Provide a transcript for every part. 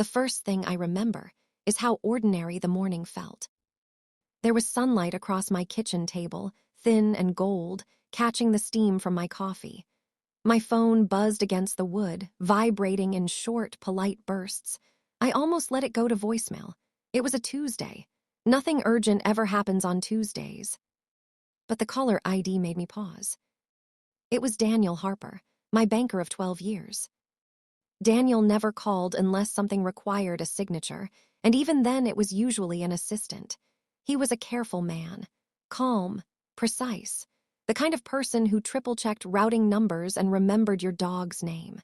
The first thing I remember is how ordinary the morning felt. There was sunlight across my kitchen table, thin and gold, catching the steam from my coffee. My phone buzzed against the wood, vibrating in short, polite bursts. I almost let it go to voicemail. It was a Tuesday. Nothing urgent ever happens on Tuesdays. But the caller ID made me pause. It was Daniel Harper, my banker of 12 years. Daniel never called unless something required a signature, and even then it was usually an assistant. He was a careful man, calm, precise, the kind of person who triple-checked routing numbers and remembered your dog's name.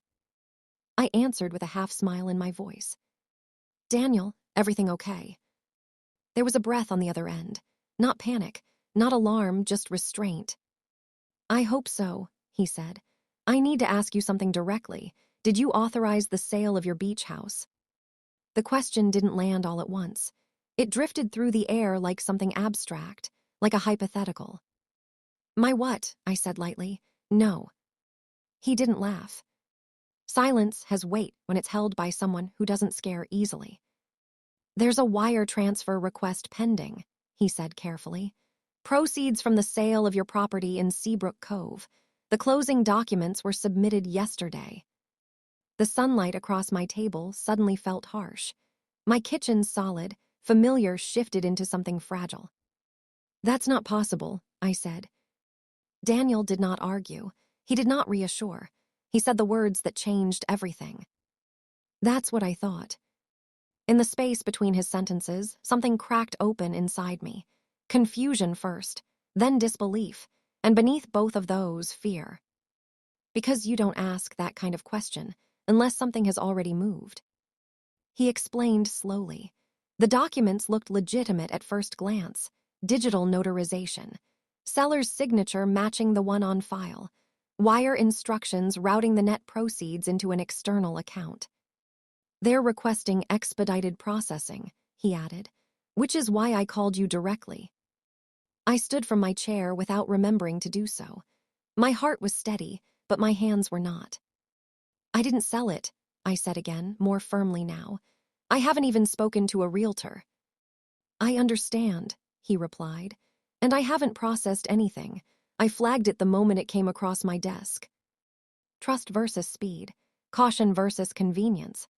I answered with a half-smile in my voice. "Daniel, everything okay?" There was a breath on the other end. Not panic, not alarm, just restraint. "I hope so," he said. "I need to ask you something directly. Did you authorize the sale of your beach house?" The question didn't land all at once. It drifted through the air like something abstract, like a hypothetical. "My what?" I said lightly. "No." He didn't laugh. Silence has weight when it's held by someone who doesn't scare easily. "There's a wire transfer request pending," he said carefully. "Proceeds from the sale of your property in Seabrook Cove. The closing documents were submitted yesterday." The sunlight across my table suddenly felt harsh. My kitchen's solid, familiar shifted into something fragile. "That's not possible," I said. Daniel did not argue. He did not reassure. He said the words that changed everything. "That's what I thought." In the space between his sentences, something cracked open inside me. Confusion first, then disbelief, and beneath both of those, fear. Because you don't ask that kind of question unless something has already moved. He explained slowly. The documents looked legitimate at first glance. Digital notarization. Seller's signature matching the one on file. Wire instructions routing the net proceeds into an external account. "They're requesting expedited processing," he added, "which is why I called you directly." I stood from my chair without remembering to do so. My heart was steady, but my hands were not. "I didn't sell it," I said again, more firmly now. "I haven't even spoken to a realtor." "I understand," he replied, "and I haven't processed anything. I flagged it the moment it came across my desk." Trust versus speed, caution versus convenience.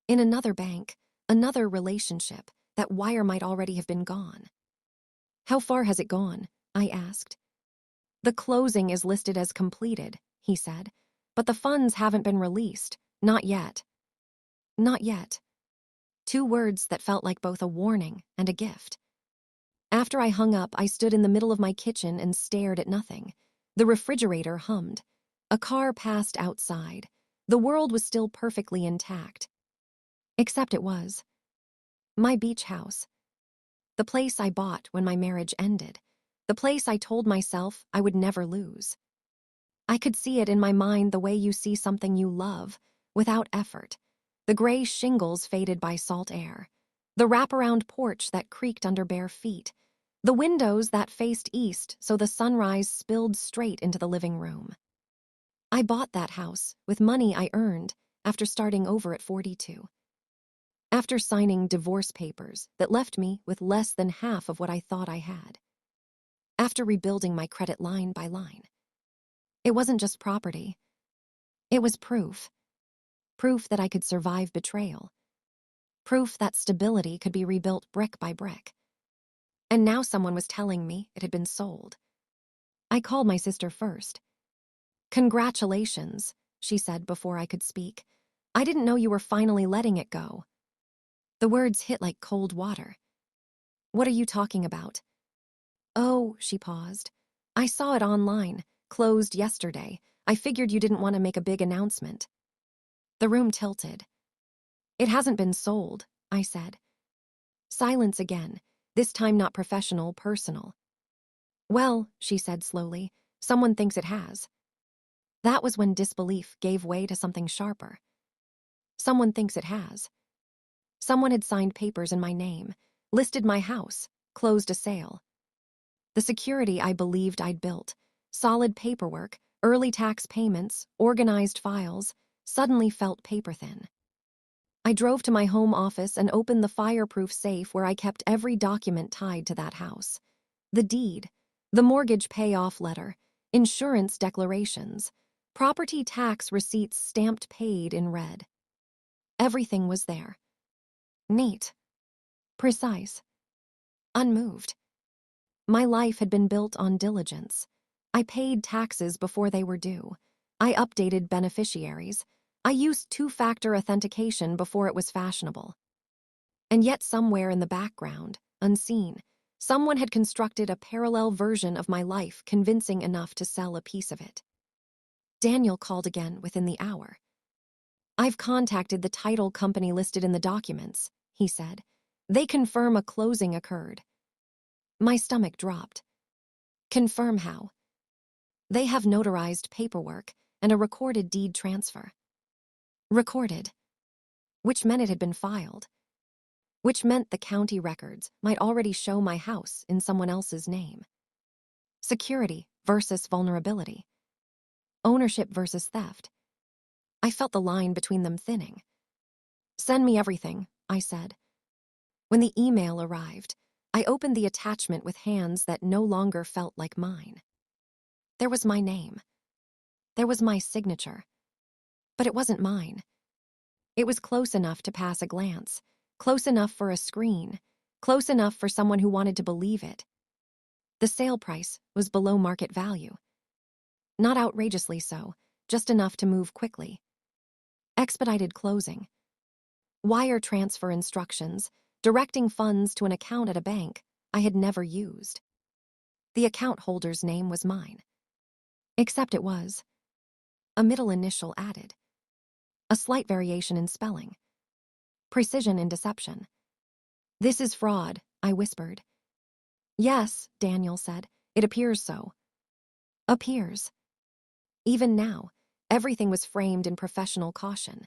In another bank, another relationship, that wire might already have been gone. "How far has it gone?" I asked. "The closing is listed as completed," he said, "but the funds haven't been released. Not yet." Not yet. Two words that felt like both a warning and a gift. After I hung up, I stood in the middle of my kitchen and stared at nothing. The refrigerator hummed. A car passed outside. The world was still perfectly intact. Except it was. My beach house. The place I bought when my marriage ended. The place I told myself I would never lose. I could see it in my mind the way you see something you love, without effort. The gray shingles faded by salt air. The wraparound porch that creaked under bare feet. The windows that faced east so the sunrise spilled straight into the living room. I bought that house with money I earned after starting over at 42. After signing divorce papers that left me with less than half of what I thought I had. After rebuilding my credit line by line. It wasn't just property. It was proof. Proof that I could survive betrayal. Proof that stability could be rebuilt brick by brick. And now someone was telling me it had been sold. I called my sister first. "Congratulations," she said before I could speak. "I didn't know you were finally letting it go." The words hit like cold water. "What are you talking about?" "Oh," she paused. "I saw it online, closed yesterday. I figured you didn't want to make a big announcement." The room tilted. "It hasn't been sold," I said. Silence again, this time not professional, personal. "Well," she said slowly, "someone thinks it has." That was when disbelief gave way to something sharper. Someone thinks it has. Someone had signed papers in my name, listed my house, closed a sale. The security I believed I'd built, solid paperwork, early tax payments, organized files, suddenly felt paper thin. I drove to my home office and opened the fireproof safe where I kept every document tied to that house. The deed, the mortgage payoff letter, insurance declarations, property tax receipts stamped paid in red. Everything was there. Neat, precise, unmoved. My life had been built on diligence. I paid taxes before they were due. I updated beneficiaries. I used two-factor authentication before it was fashionable. And yet somewhere in the background, unseen, someone had constructed a parallel version of my life convincing enough to sell a piece of it. Daniel called again within the hour. "I've contacted the title company listed in the documents," he said. "They confirm a closing occurred." My stomach dropped. Confirm how? They have notarized paperwork and a recorded deed transfer. Recorded, which meant it had been filed, which meant the county records might already show my house in someone else's name. Security versus vulnerability. Ownership versus theft. I felt the line between them thinning. "Send me everything," I said. When the email arrived, I opened the attachment with hands that no longer felt like mine. There was my name. There was my signature. But it wasn't mine. It was close enough to pass a glance, close enough for a screen, close enough for someone who wanted to believe it. The sale price was below market value. Not outrageously so, just enough to move quickly. Expedited closing. Wire transfer instructions, directing funds to an account at a bank I had never used. The account holder's name was mine. Except it was. A middle initial added. A slight variation in spelling. Precision in deception. "This is fraud," I whispered. "Yes," Daniel said. "It appears so." Appears. Even now, everything was framed in professional caution.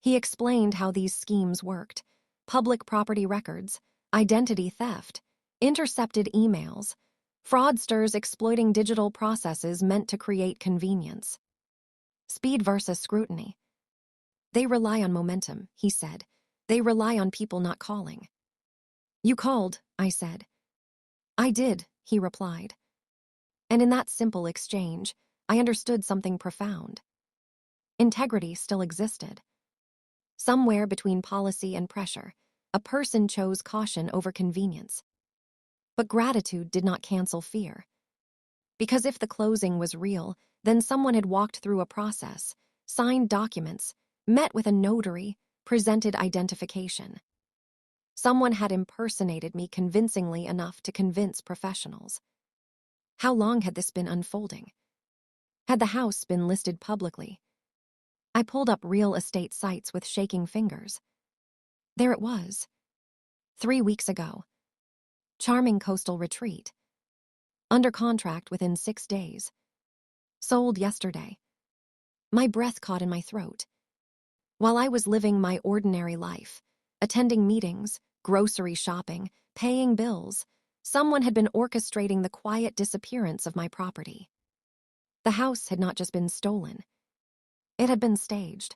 He explained how these schemes worked: public property records, identity theft, intercepted emails, fraudsters exploiting digital processes meant to create convenience. Speed versus scrutiny. They rely on momentum, he said. They rely on people not calling. "You called," I said. "I did," he replied. And in that simple exchange, I understood something profound. Integrity still existed. Somewhere between policy and pressure, a person chose caution over convenience. But gratitude did not cancel fear. Because if the closing was real, then someone had walked through a process, signed documents, met with a notary, presented identification. Someone had impersonated me convincingly enough to convince professionals. How long had this been unfolding? Had the house been listed publicly? I pulled up real estate sites with shaking fingers. There it was. 3 weeks ago. Charming coastal retreat. Under contract within 6 days. Sold yesterday. My breath caught in my throat. While I was living my ordinary life, attending meetings, grocery shopping, paying bills, someone had been orchestrating the quiet disappearance of my property. The house had not just been stolen. It had been staged.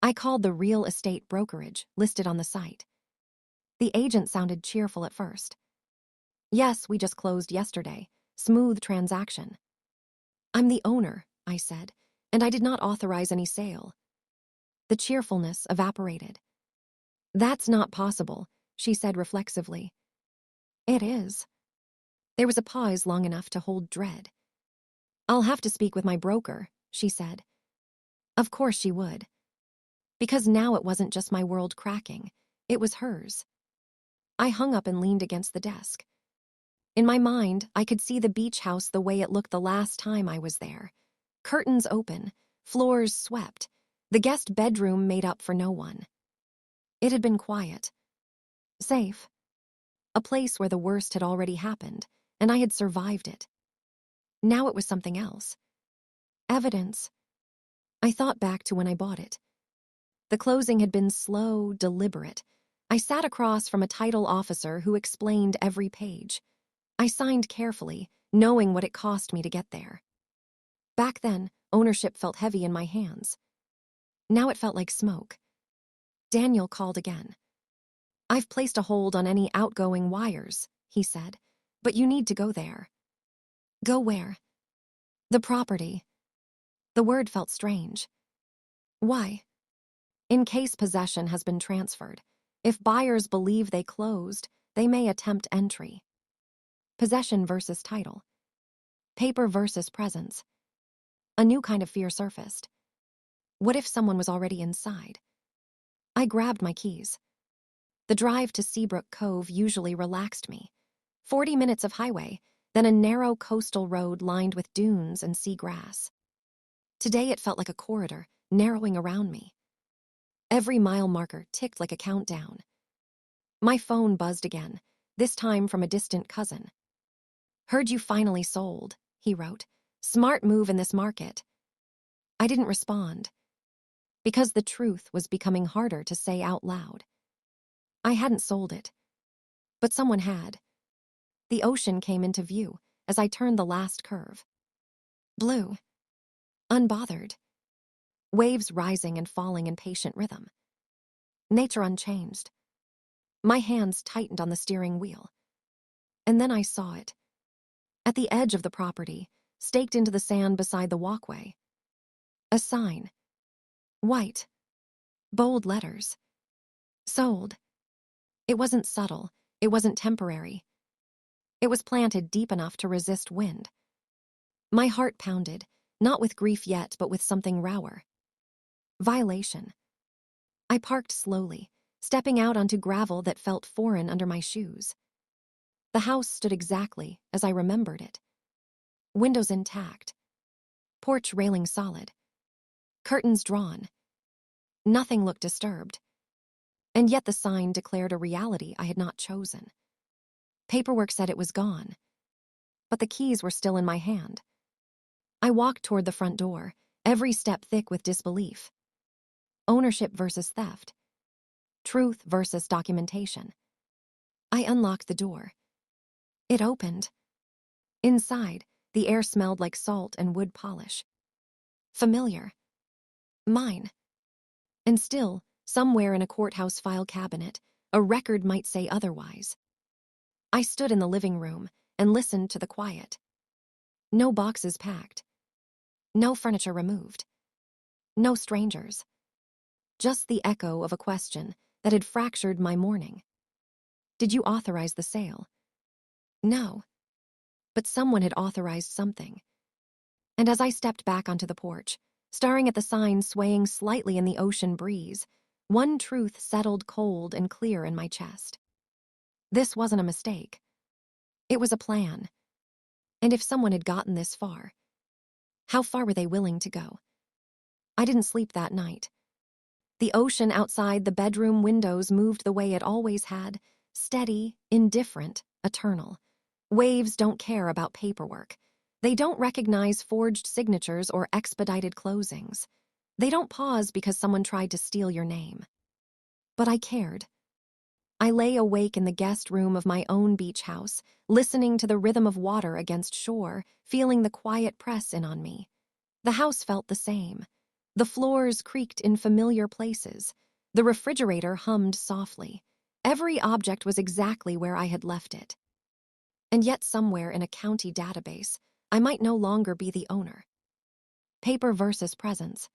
I called the real estate brokerage listed on the site. The agent sounded cheerful at first. "Yes, we just closed yesterday. Smooth transaction." "I'm the owner," I said, "and I did not authorize any sale." The cheerfulness evaporated. "That's not possible," she said reflexively. "It is." There was a pause long enough to hold dread. "I'll have to speak with my broker," she said. Of course she would. Because now it wasn't just my world cracking, it was hers. I hung up and leaned against the desk. In my mind, I could see the beach house the way it looked the last time I was there. Curtains open, floors swept, the guest bedroom made up for no one. It had been quiet. Safe. A place where the worst had already happened, and I had survived it. Now it was something else. Evidence. I thought back to when I bought it. The closing had been slow, deliberate. I sat across from a title officer who explained every page. I signed carefully, knowing what it cost me to get there. Back then, ownership felt heavy in my hands. Now it felt like smoke. Daniel called again. "I've placed a hold on any outgoing wires," he said, "but you need to go there." "Go where?" "The property." The word felt strange. "Why?" "In case possession has been transferred. If buyers believe they closed, they may attempt entry." Possession versus title. Paper versus presence. A new kind of fear surfaced. What if someone was already inside? I grabbed my keys. The drive to Seabrook Cove usually relaxed me. 40 minutes of highway, then a narrow coastal road lined with dunes and sea grass. Today it felt like a corridor, narrowing around me. Every mile marker ticked like a countdown. My phone buzzed again, this time from a distant cousin. "Heard you finally sold," he wrote. "Smart move in this market." I didn't respond, because the truth was becoming harder to say out loud. I hadn't sold it, but someone had. The ocean came into view as I turned the last curve. Blue. Unbothered. Waves rising and falling in patient rhythm. Nature unchanged. My hands tightened on the steering wheel. And then I saw it. At the edge of the property, staked into the sand beside the walkway. A sign. White. Bold letters. Sold. It wasn't subtle. It wasn't temporary. It was planted deep enough to resist wind. My heart pounded, not with grief yet, but with something rower. Violation. I parked slowly, stepping out onto gravel that felt foreign under my shoes. The house stood exactly as I remembered it. Windows intact. Porch railing solid. Curtains drawn. Nothing looked disturbed. And yet the sign declared a reality I had not chosen. Paperwork said it was gone, but the keys were still in my hand. I walked toward the front door, every step thick with disbelief. Ownership versus theft. Truth versus documentation. I unlocked the door. It opened. Inside, the air smelled like salt and wood polish. Familiar. Mine. And still, somewhere in a courthouse file cabinet, a record might say otherwise. I stood in the living room and listened to the quiet. No boxes packed. No furniture removed. No strangers. Just the echo of a question that had fractured my morning. "Did you authorize the sale?" No. But someone had authorized something. And as I stepped back onto the porch, staring at the sign swaying slightly in the ocean breeze, one truth settled cold and clear in my chest. This wasn't a mistake. It was a plan. And if someone had gotten this far, how far were they willing to go? I didn't sleep that night. The ocean outside the bedroom windows moved the way it always had, steady, indifferent, eternal. Waves don't care about paperwork. They don't recognize forged signatures or expedited closings. They don't pause because someone tried to steal your name. But I cared. I lay awake in the guest room of my own beach house, listening to the rhythm of water against shore, feeling the quiet press in on me. The house felt the same. The floors creaked in familiar places. The refrigerator hummed softly. Every object was exactly where I had left it. And yet somewhere in a county database, I might no longer be the owner. Paper versus presence.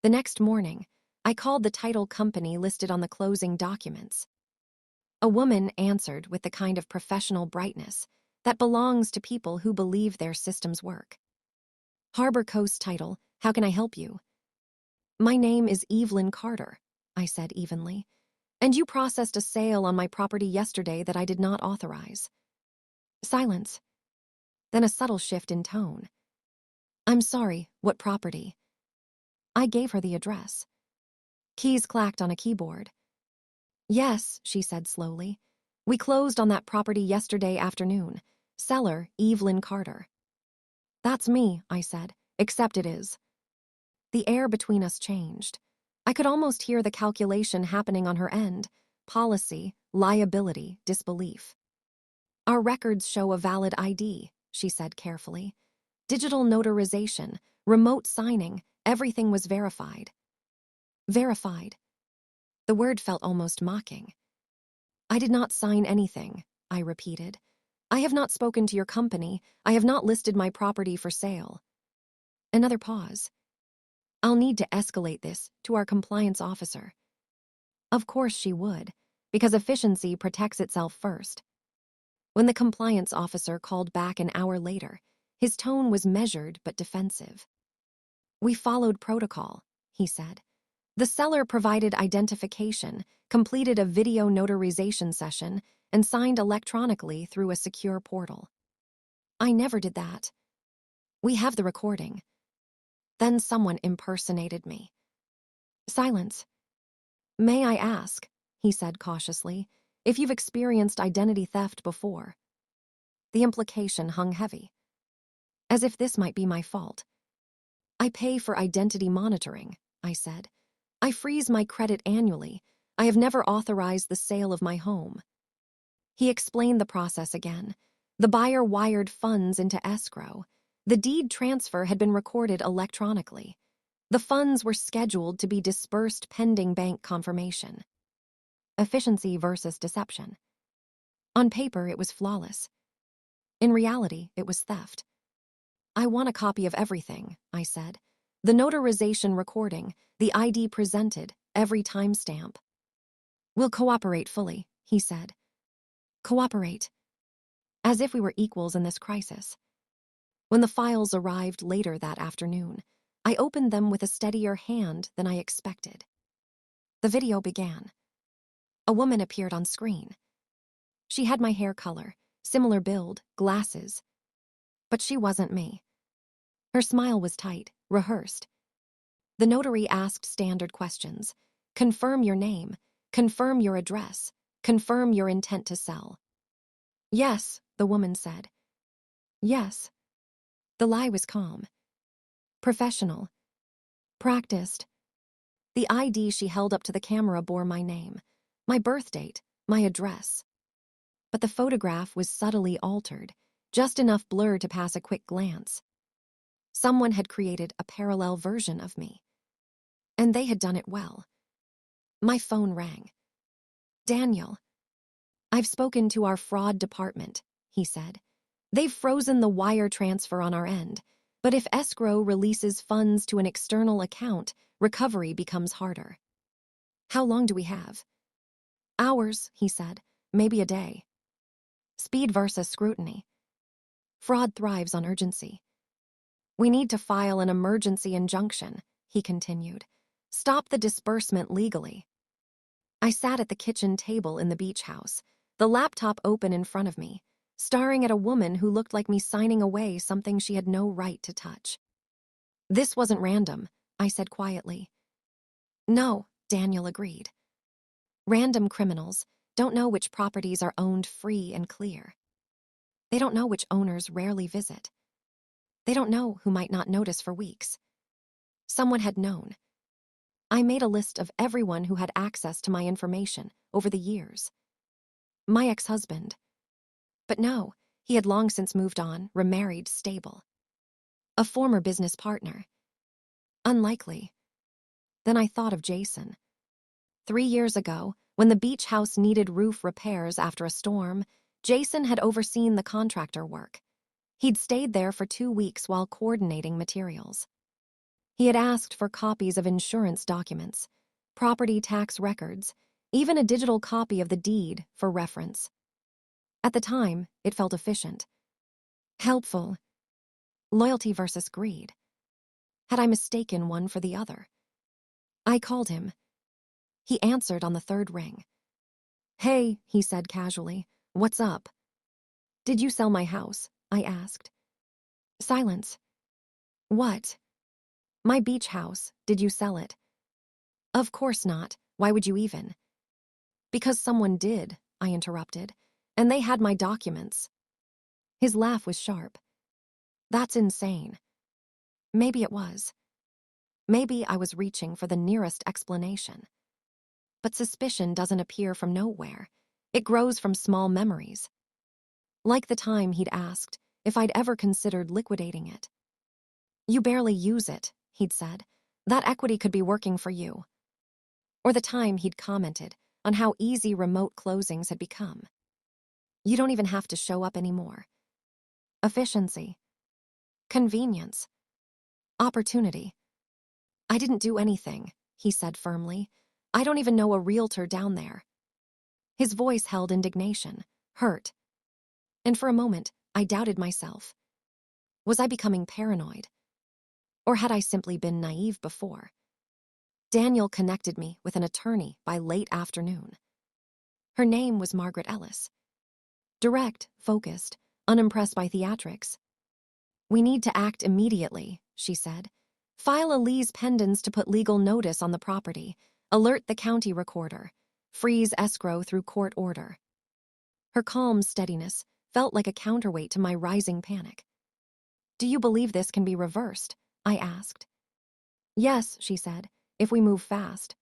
The next morning, I called the title company listed on the closing documents. A woman answered with the kind of professional brightness that belongs to people who believe their systems work. "Harbor Coast Title, how can I help you?" "My name is Evelyn Carter," I said evenly, "and you processed a sale on my property yesterday that I did not authorize." Silence. Then a subtle shift in tone. "I'm sorry, what property?" I gave her the address. Keys clacked on a keyboard. "Yes," she said slowly. "We closed on that property yesterday afternoon. Seller, Evelyn Carter." "That's me," I said, "except it is." The air between us changed. I could almost hear the calculation happening on her end. Policy, liability, disbelief. "Our records show a valid ID," she said carefully. "Digital notarization, remote signing, everything was verified." Verified. The word felt almost mocking. I did not sign anything, I repeated. I have not spoken to your company. I have not listed my property for sale. Another pause. I'll need to escalate this to our compliance officer. Of course she would, because efficiency protects itself first. When the compliance officer called back an hour later, his tone was measured but defensive. We followed protocol, he said. The seller provided identification, completed a video notarization session, and signed electronically through a secure portal. I never did that. We have the recording. Then someone impersonated me. Silence. May I ask, he said cautiously, if you've experienced identity theft before? The implication hung heavy. As if this might be my fault. I pay for identity monitoring, I said. I freeze my credit annually. I have never authorized the sale of my home. He explained the process again. The buyer wired funds into escrow. The deed transfer had been recorded electronically. The funds were scheduled to be disbursed pending bank confirmation. Efficiency versus deception. On paper, it was flawless. In reality, it was theft. I want a copy of everything, I said. The notarization recording, the ID presented, every timestamp. We'll cooperate fully, he said. Cooperate. As if we were equals in this crisis. When the files arrived later that afternoon, I opened them with a steadier hand than I expected. The video began. A woman appeared on screen. She had my hair color, similar build, glasses. But she wasn't me. Her smile was tight, rehearsed. The notary asked standard questions. Confirm your name. Confirm your address. Confirm your intent to sell. Yes, the woman said. Yes. The lie was calm. Professional. Practiced. The ID she held up to the camera bore my name, my birth date, my address. But the photograph was subtly altered, just enough blur to pass a quick glance. Someone had created a parallel version of me. And they had done it well. My phone rang. Daniel. I've spoken to our fraud department, he said. They've frozen the wire transfer on our end, but if escrow releases funds to an external account, recovery becomes harder. How long do we have? Hours, he said, maybe a day. Speed versus scrutiny. Fraud thrives on urgency. We need to file an emergency injunction, he continued. Stop the disbursement legally. I sat at the kitchen table in the beach house, the laptop open in front of me, staring at a woman who looked like me signing away something she had no right to touch. This wasn't random, I said quietly. No, Daniel agreed. Random criminals don't know which properties are owned free and clear. They don't know which owners rarely visit. They don't know who might not notice for weeks. Someone had known. I made a list of everyone who had access to my information over the years. My ex-husband. But no, he had long since moved on, remarried, stable. A former business partner. Unlikely. Then I thought of Jason. 3 years ago, when the beach house needed roof repairs after a storm, Jason had overseen the contractor work. He'd stayed there for 2 weeks while coordinating materials. He had asked for copies of insurance documents, property tax records, even a digital copy of the deed for reference. At the time, it felt efficient. Helpful. Loyalty versus greed. Had I mistaken one for the other? I called him. He answered on the 3rd ring. Hey, he said casually, what's up? Did you sell my house? I asked. Silence. What? My beach house, did you sell it? Of course not, why would you even? Because someone did, I interrupted, and they had my documents. His laugh was sharp. That's insane. Maybe it was. Maybe I was reaching for the nearest explanation. But suspicion doesn't appear from nowhere. It grows from small memories. Like the time he'd asked if I'd ever considered liquidating it. You barely use it, he'd said. That equity could be working for you. or the time he'd commented on how easy remote closings had become. You don't even have to show up anymore. Efficiency. Convenience. Opportunity. I didn't do anything, he said firmly. I don't even know a realtor down there. His voice held indignation, hurt. And for a moment, I doubted myself. Was I becoming paranoid? Or had I simply been naive before? Daniel connected me with an attorney by late afternoon. Her name was Margaret Ellis. Direct, focused, unimpressed by theatrics. We need to act immediately, she said. File a lease pendens to put legal notice on the property. Alert the county recorder. Freeze escrow through court order. Her calm steadiness felt like a counterweight to my rising panic. Do you believe this can be reversed? I asked. Yes, she said, if we move fast.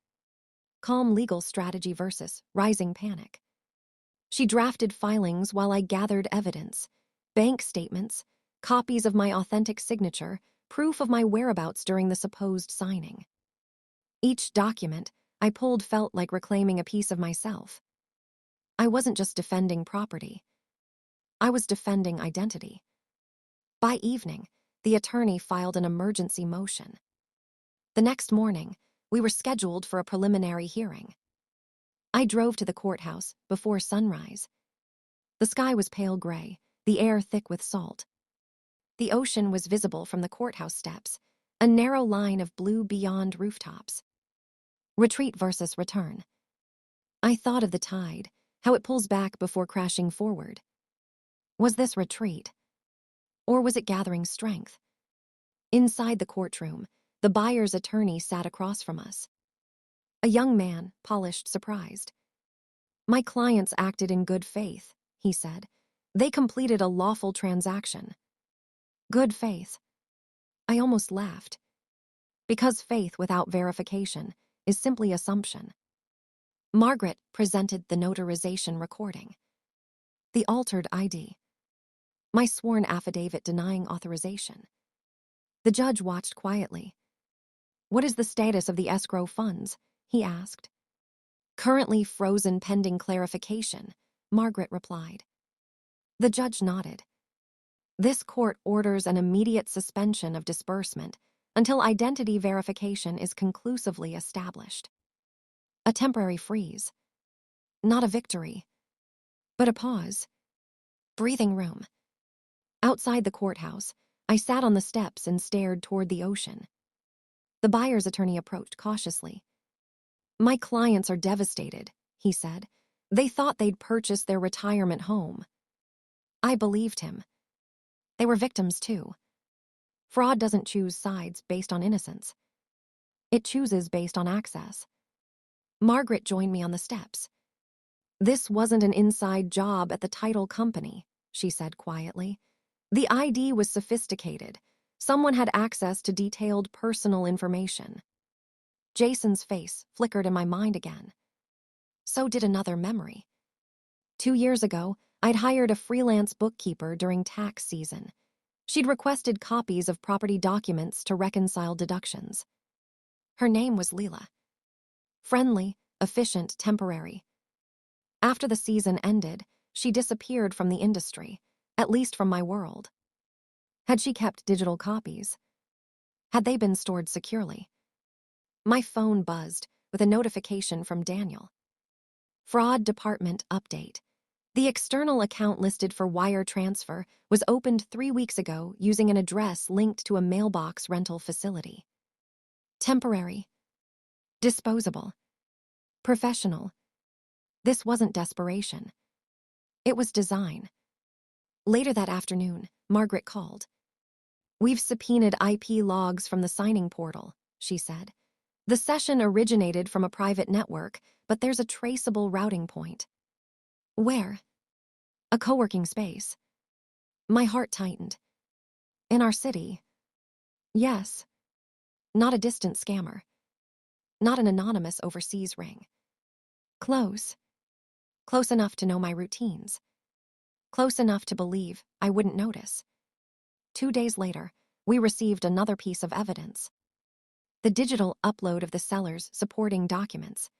Calm legal strategy versus rising panic. She drafted filings while I gathered evidence, bank statements, copies of my authentic signature, proof of my whereabouts during the supposed signing. Each document I pulled felt like reclaiming a piece of myself. I wasn't just defending property. I was defending identity. By evening, the attorney filed an emergency motion. The next morning, we were scheduled for a preliminary hearing. I drove to the courthouse before sunrise. The sky was pale gray, the air thick with salt. The ocean was visible from the courthouse steps, a narrow line of blue beyond rooftops. Retreat versus return. I thought of the tide, how it pulls back before crashing forward. Was this retreat? Or was it gathering strength? Inside the courtroom, the buyer's attorney sat across from us. A young man, polished, surprised. My clients acted in good faith, he said. They completed a lawful transaction. Good faith. I almost laughed. Because faith without verification is simply assumption. Margaret presented the notarization recording. The altered ID. My sworn affidavit denying authorization. The judge watched quietly. What is the status of the escrow funds? He asked. Currently frozen pending clarification, Margaret replied. The judge nodded. This court orders an immediate suspension of disbursement until identity verification is conclusively established. A temporary freeze. Not a victory, but a pause. Breathing room. Outside the courthouse, I sat on the steps and stared toward the ocean. The buyer's attorney approached cautiously. My clients are devastated, he said. They thought they'd purchased their retirement home. I believed him. They were victims too. Fraud doesn't choose sides based on innocence. It chooses based on access. Margaret joined me on the steps. This wasn't an inside job at the title company, she said quietly. The ID was sophisticated. Someone had access to detailed personal information. Jason's face flickered in my mind again. So did another memory. 2 years ago, I'd hired a freelance bookkeeper during tax season. She'd requested copies of property documents to reconcile deductions. Her name was Leela. Friendly, efficient, temporary. After the season ended, she disappeared from the industry, at least from my world. Had she kept digital copies? Had they been stored securely? My phone buzzed with a notification from Daniel. Fraud Department update. The external account listed for wire transfer was opened 3 weeks ago using an address linked to a mailbox rental facility. Temporary. Disposable. Professional. This wasn't desperation. It was design. Later that afternoon, Margaret called. We've subpoenaed IP logs from the signing portal, she said. The session originated from a private network, but there's a traceable routing point. Where? A co-working space. My heart tightened. In our city. Yes. Not a distant scammer. Not an anonymous overseas ring. Close. Close enough to know my routines. Close enough to believe I wouldn't notice. 2 days later, we received another piece of evidence. the digital upload of the seller's supporting documents.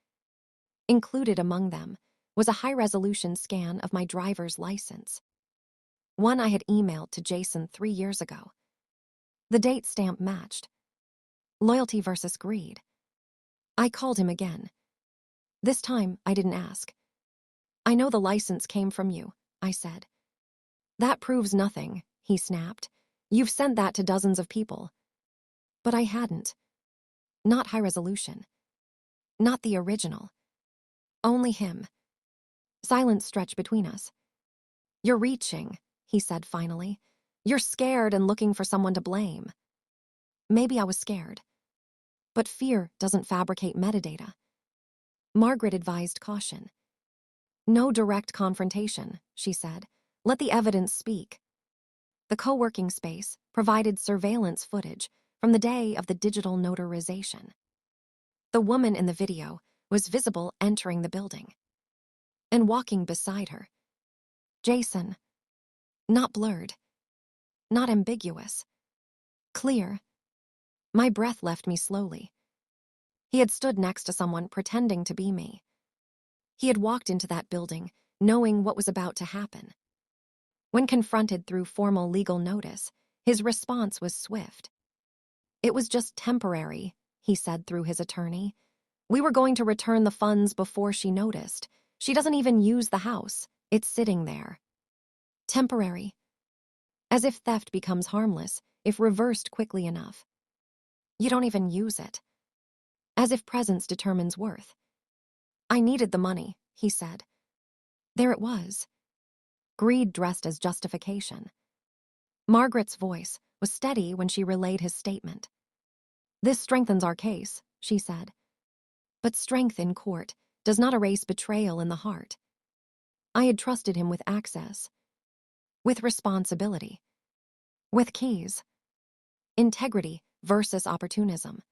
Included among them was a high-resolution scan of my driver's license, one I had emailed to Jason 3 years ago. The date stamp matched. Loyalty versus greed. I called him again. This time, I didn't ask. "I know the license came from you," I said. "That proves nothing," he snapped. "You've sent that to dozens of people." But I hadn't. Not high resolution. Not the original. Only him. Silence stretched between us. "You're reaching," he said finally. "You're scared and looking for someone to blame." Maybe I was scared. But fear doesn't fabricate metadata. Margaret advised caution. "No direct confrontation," she said. "Let the evidence speak." The co-working space provided surveillance footage from the day of the digital notarization. The woman in the video was visible entering the building and walking beside her. Jason. Not blurred. Not ambiguous. Clear. My breath left me slowly. He had stood next to someone pretending to be me. He had walked into that building knowing what was about to happen. When confronted through formal legal notice, his response was swift. "It was just temporary," he said through his attorney. "We were going to return the funds before she noticed. She doesn't even use the house. It's sitting there." Temporary. As if theft becomes harmless if reversed quickly enough. You don't even use it. As if presence determines worth. "I needed the money," he said. There it was. Greed dressed as justification. Margaret's voice was steady when she relayed his statement. "This strengthens our case," she said. But strength in court does not erase betrayal in the heart. I had trusted him with access. With responsibility. With keys. Integrity versus opportunism.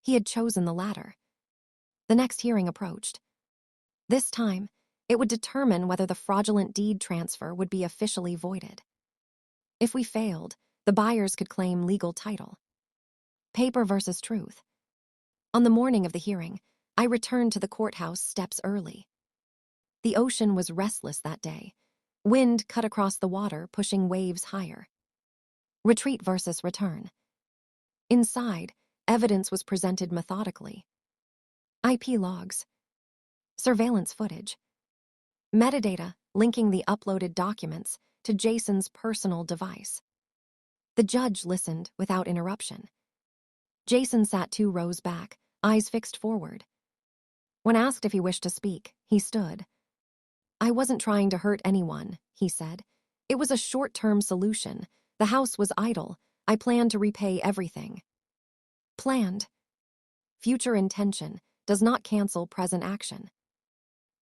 He had chosen the latter. The next hearing approached. This time, it would determine whether the fraudulent deed transfer would be officially voided. If we failed, the buyers could claim legal title. Paper versus truth. On the morning of the hearing, I returned to the courthouse steps early. The ocean was restless that day. Wind cut across the water, pushing waves higher. Retreat versus return. Inside, evidence was presented methodically. IP logs. Surveillance footage. Metadata linking the uploaded documents to Jason's personal device. The judge listened without interruption. Jason sat 2 rows back, eyes fixed forward. When asked if he wished to speak, he stood. "I wasn't trying to hurt anyone," he said. "It was a short-term solution. The house was idle. I planned to repay everything." Planned. Future intention does not cancel present action.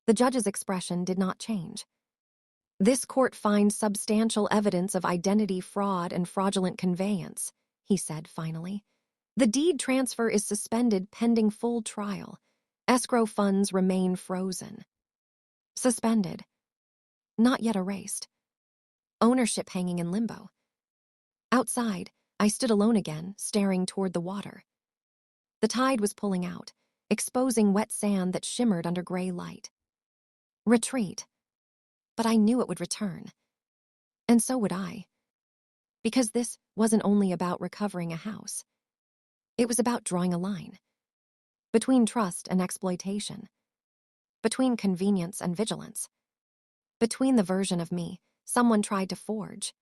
The judge's expression did not change. "This court finds substantial evidence of identity fraud and fraudulent conveyance," he said finally. "The deed transfer is suspended pending full trial. Escrow funds remain frozen." Suspended. Not yet erased. Ownership hanging in limbo. Outside, I stood alone again, staring toward the water. The tide was pulling out, exposing wet sand that shimmered under gray light. Retreat. But I knew it would return. And so would I. Because this wasn't only about recovering a house. It was about drawing a line. Between trust and exploitation. Between convenience and vigilance. Between the version of me someone tried to forge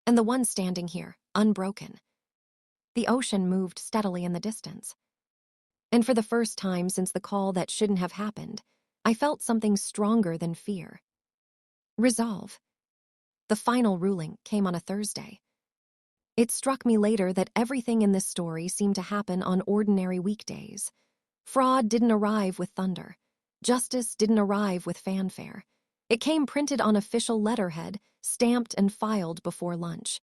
and the one standing here, unbroken. The ocean moved steadily in the distance. And for the first time since the call that shouldn't have happened, I felt something stronger than fear. Resolve. The final ruling came on a Thursday. It struck me later that everything in this story seemed to happen on ordinary weekdays. Fraud didn't arrive with thunder. Justice didn't arrive with fanfare. It came printed on official letterhead, stamped and filed before lunch.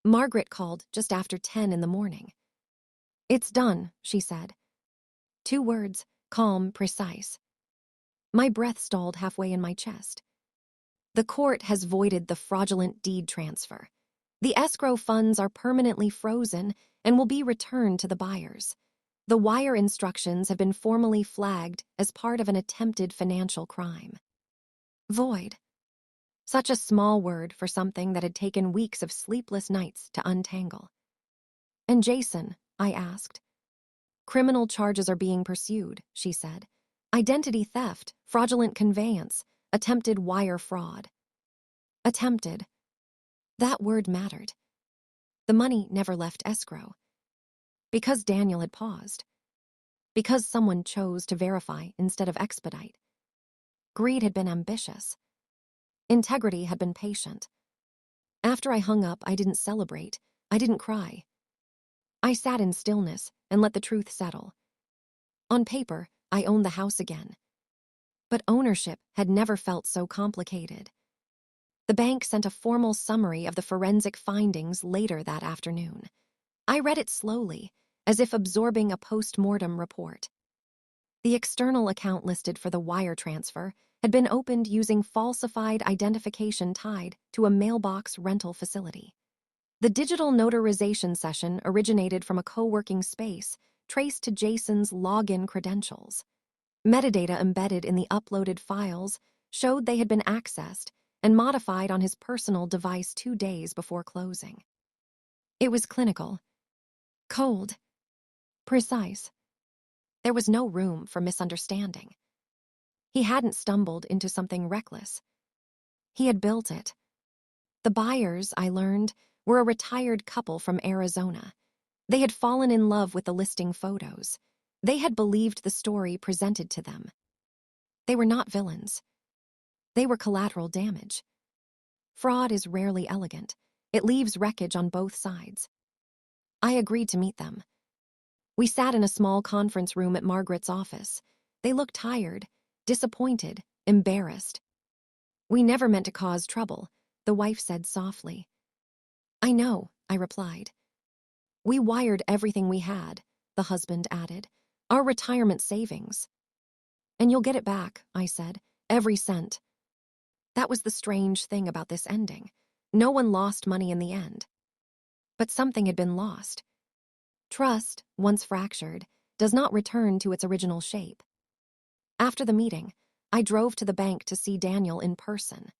Margaret called just after 10 in the morning. "It's done," she said. 2 words, calm, precise. My breath stalled halfway in my chest. The court has voided the fraudulent deed transfer. The escrow funds are permanently frozen, and will be returned to the buyers. The wire instructions have been formally flagged as part of an attempted financial crime. Void. Such a small word for something that had taken weeks of sleepless nights to untangle. And Jason, I asked. Criminal charges are being pursued, she said. Identity theft, fraudulent conveyance, attempted wire fraud. Attempted. That word mattered. The money never left escrow. Because Daniel had paused. Because someone chose to verify instead of expedite. Greed had been ambitious. Integrity had been patient. After I hung up, I didn't celebrate. I didn't cry. I sat in stillness and let the truth settle. On paper, I owned the house again. But ownership had never felt so complicated. The bank sent a formal summary of the forensic findings later that afternoon. I read it slowly, as if absorbing a post-mortem report. The external account listed for the wire transfer had been opened using falsified identification tied to a mailbox rental facility. The digital notarization session originated from a co-working space traced to Jason's login credentials. Metadata embedded in the uploaded files showed they had been accessed and modified on his personal device 2 days before closing. It was clinical, cold, precise. There was no room for misunderstanding. He hadn't stumbled into something reckless. He had built it. The buyers, I learned, were a retired couple from Arizona. They had fallen in love with the listing photos. They had believed the story presented to them. They were not villains. They were collateral damage. Fraud is rarely elegant. It leaves wreckage on both sides. I agreed to meet them. We sat in a small conference room at Margaret's office. They looked tired, disappointed, embarrassed. We never meant to cause trouble, the wife said softly. I know, I replied. We wired everything we had, the husband added. Our retirement savings. And you'll get it back, I said, every cent. That was the strange thing about this ending. No one lost money in the end. But something had been lost. Trust, once fractured, does not return to its original shape. After the meeting, I drove to the bank to see Daniel in person.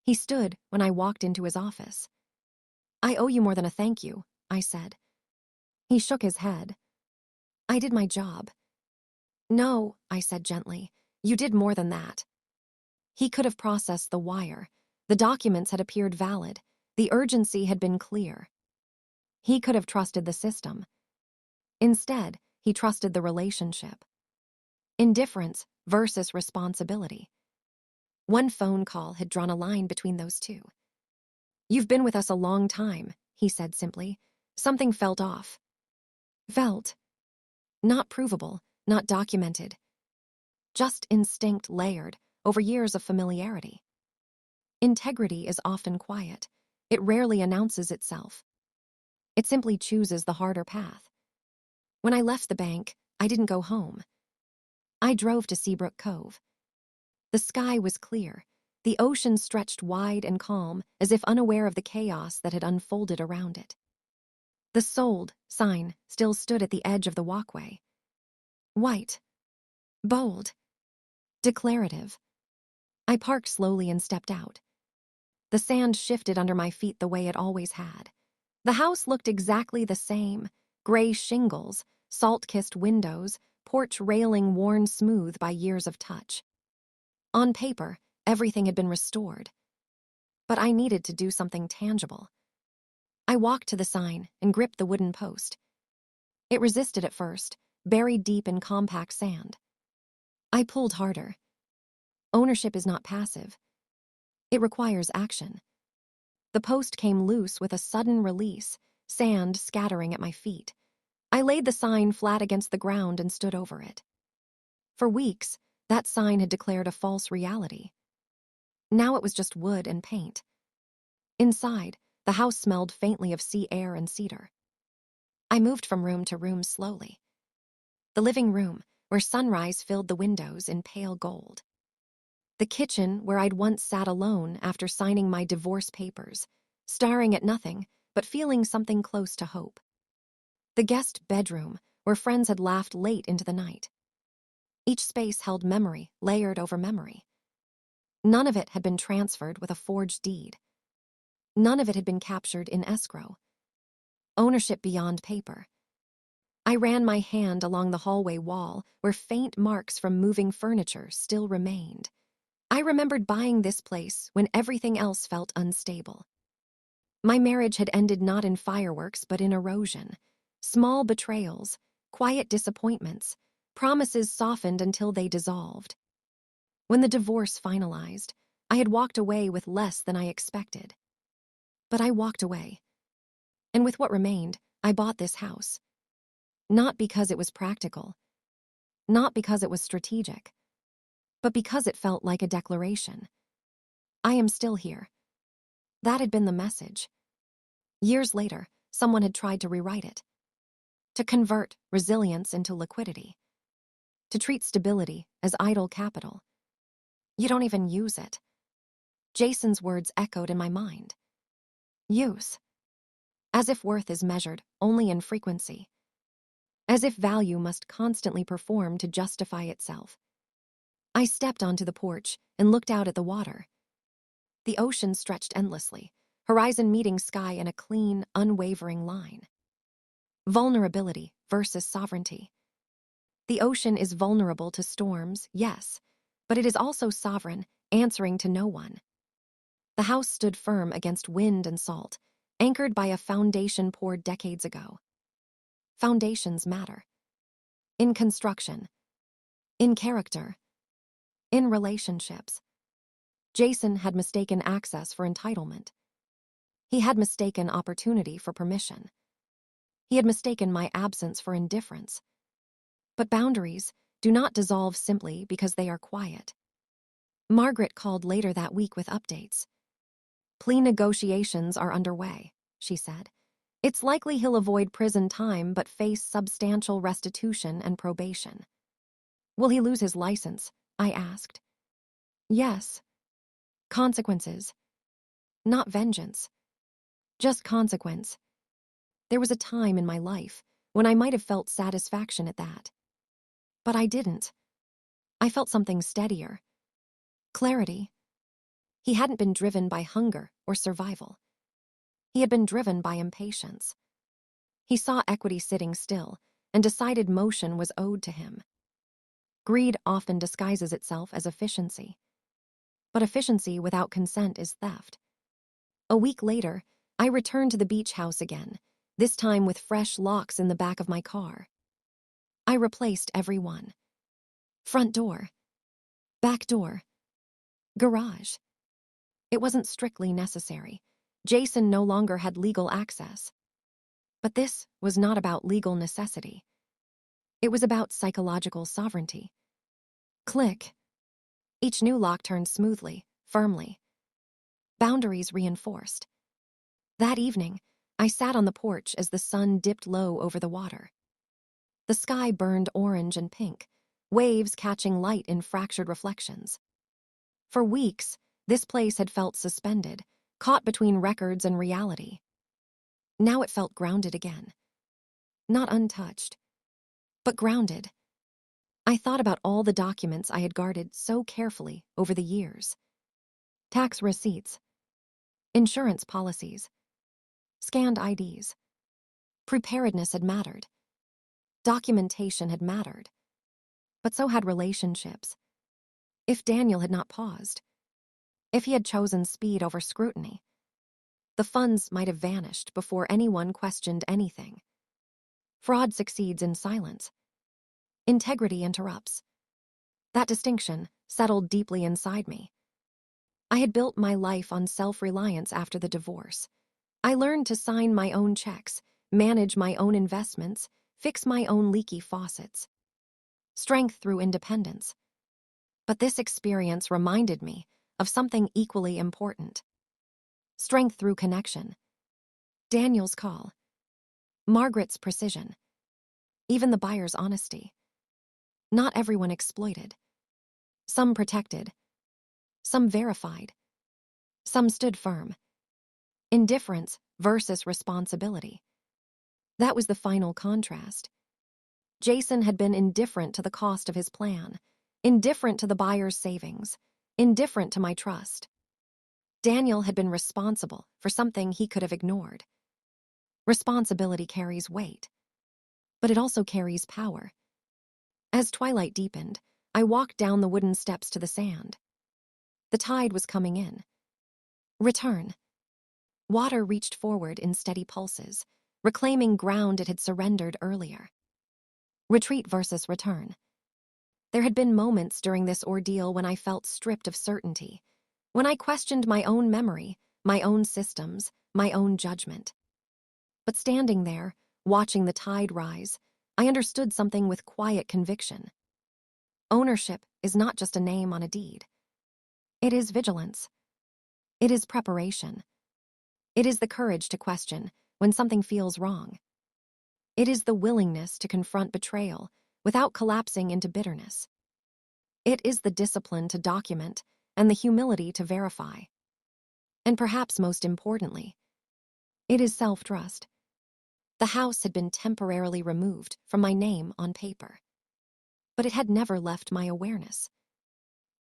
He stood when I walked into his office. I owe you more than a thank you, I said. He shook his head. I did my job. No, I said gently, you did more than that. He could have processed the wire. The documents had appeared valid. The urgency had been clear. He could have trusted the system. Instead, he trusted the relationship. Indifference versus responsibility. One phone call had drawn a line between those two. You've been with us a long time, he said simply. Something felt off. Felt. Not provable, not documented. Just instinct layered over years of familiarity. Integrity is often quiet. It rarely announces itself. It simply chooses the harder path. When I left the bank, I didn't go home. I drove to Seabrook Cove. The sky was clear. The ocean stretched wide and calm, as if unaware of the chaos that had unfolded around it. The sold sign still stood at the edge of the walkway. White. Bold. Declarative. I parked slowly and stepped out. The sand shifted under my feet the way it always had. The house looked exactly the same. Gray shingles, salt-kissed windows, porch railing worn smooth by years of touch. On paper, everything had been restored. But I needed to do something tangible. I walked to the sign and gripped the wooden post. It resisted at first, buried deep in compact sand. I pulled harder. Ownership is not passive. It requires action. The post came loose with a sudden release, sand scattering at my feet. I laid the sign flat against the ground and stood over it. For weeks, that sign had declared a false reality. Now it was just wood and paint. Inside, the house smelled faintly of sea air and cedar. I moved from room to room slowly. The living room, where sunrise filled the windows in pale gold. The kitchen, where I'd once sat alone after signing my divorce papers, staring at nothing, but feeling something close to hope. The guest bedroom, where friends had laughed late into the night. Each space held memory, layered over memory. None of it had been transferred with a forged deed. None of it had been captured in escrow. Ownership beyond paper. I ran my hand along the hallway wall where faint marks from moving furniture still remained. I remembered buying this place when everything else felt unstable. My marriage had ended not in fireworks but in erosion. Small betrayals, quiet disappointments, promises softened until they dissolved. When the divorce finalized, I had walked away with less than I expected. But I walked away. And with what remained, I bought this house. Not because it was practical, not because it was strategic, but because it felt like a declaration. I am still here. That had been the message. Years later, someone had tried to rewrite it. To convert resilience into liquidity. To treat stability as idle capital. You don't even use it. Jason's words echoed in my mind. Use. As if worth is measured only in frequency. As if value must constantly perform to justify itself. I stepped onto the porch and looked out at the water. The ocean stretched endlessly, horizon meeting sky in a clean, unwavering line. Vulnerability versus sovereignty. The ocean is vulnerable to storms, yes, but it is also sovereign, answering to no one. The house stood firm against wind and salt, anchored by a foundation poured decades ago. Foundations matter. In construction. In character. In relationships. Jason had mistaken access for entitlement. He had mistaken opportunity for permission. He had mistaken my absence for indifference. But boundaries do not dissolve simply because they are quiet. Margaret called later that week with updates. Plea negotiations are underway, she said. It's likely he'll avoid prison time but face substantial restitution and probation. Will he lose his license? I asked. Yes. Consequences. Not vengeance. Just consequence. There was a time in my life when I might have felt satisfaction at that. But I didn't. I felt something steadier. Clarity. He hadn't been driven by hunger or survival. He had been driven by impatience. He saw equity sitting still and decided motion was owed to him. Greed often disguises itself as efficiency. But efficiency without consent is theft. A week later, I returned to the beach house again, this time with fresh locks in the back of my car. I replaced every one. Front door. Back door. Garage. It wasn't strictly necessary. Jason no longer had legal access. But this was not about legal necessity. It was about psychological sovereignty. Click. Each new lock turned smoothly, firmly. Boundaries reinforced. That evening, I sat on the porch as the sun dipped low over the water. The sky burned orange and pink, waves catching light in fractured reflections. For weeks, this place had felt suspended, caught between records and reality. Now it felt grounded again. Not untouched, but grounded. I thought about all the documents I had guarded so carefully over the years. Tax receipts, insurance policies, scanned IDs. Preparedness had mattered. Documentation had mattered. But so had relationships. If Daniel had not paused, if he had chosen speed over scrutiny, the funds might have vanished before anyone questioned anything. Fraud succeeds in silence. Integrity interrupts. That distinction settled deeply inside me. I had built my life on self-reliance after the divorce. I learned to sign my own checks, manage my own investments, fix my own leaky faucets. Strength through independence. But this experience reminded me of something equally important. Strength through connection. Daniel's call. Margaret's precision. Even the buyer's honesty. Not everyone exploited. Some protected. Some verified. Some stood firm. Indifference versus responsibility. That was the final contrast. Jason had been indifferent to the cost of his plan, indifferent to the buyer's savings, indifferent to my trust. Daniel had been responsible for something he could have ignored. Responsibility carries weight, but it also carries power. As twilight deepened, I walked down the wooden steps to the sand. The tide was coming in. Return. Water reached forward in steady pulses, reclaiming ground it had surrendered earlier. Retreat versus return. There had been moments during this ordeal when I felt stripped of certainty, when I questioned my own memory, my own systems, my own judgment. But standing there, watching the tide rise, I understood something with quiet conviction. Ownership is not just a name on a deed. It is vigilance. It is preparation. It is the courage to question when something feels wrong. It is the willingness to confront betrayal without collapsing into bitterness. It is the discipline to document and the humility to verify. And perhaps most importantly, it is self-trust. The house had been temporarily removed from my name on paper, but it had never left my awareness,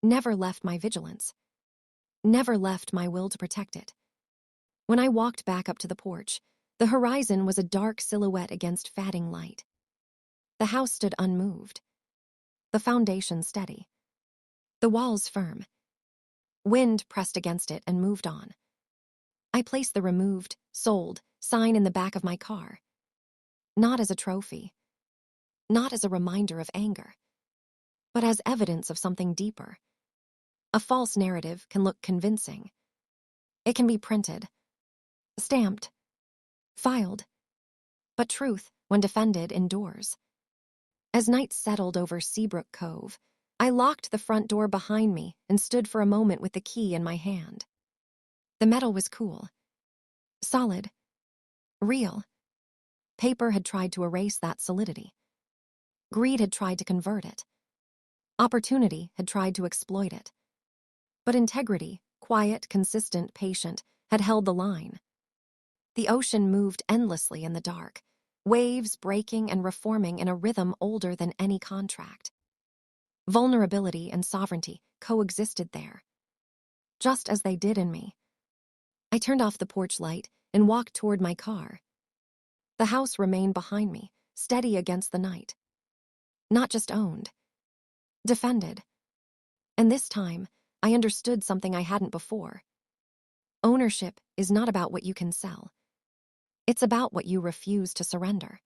never left my vigilance, never left my will to protect it. When I walked back up to the porch, the horizon was a dark silhouette against fading light. The house stood unmoved, the foundation steady, the walls firm. Wind pressed against it and moved on. I placed the removed, sold sign in the back of my car, not as a trophy, not as a reminder of anger, but as evidence of something deeper. A false narrative can look convincing. It can be printed, stamped, filed, but truth, when defended, endures. As night settled over Seabrook Cove, I locked the front door behind me and stood for a moment with the key in my hand. The metal was cool, solid, real. Paper had tried to erase that solidity. Greed had tried to convert it. Opportunity had tried to exploit it. But integrity, quiet, consistent, patient, had held the line. The ocean moved endlessly in the dark, waves breaking and reforming in a rhythm older than any contract. Vulnerability and sovereignty coexisted there, just as they did in me. I turned off the porch light and walked toward my car. The house remained behind me, steady against the night. Not just owned, defended. And this time, I understood something I hadn't before. Ownership is not about what you can sell. It's about what you refuse to surrender.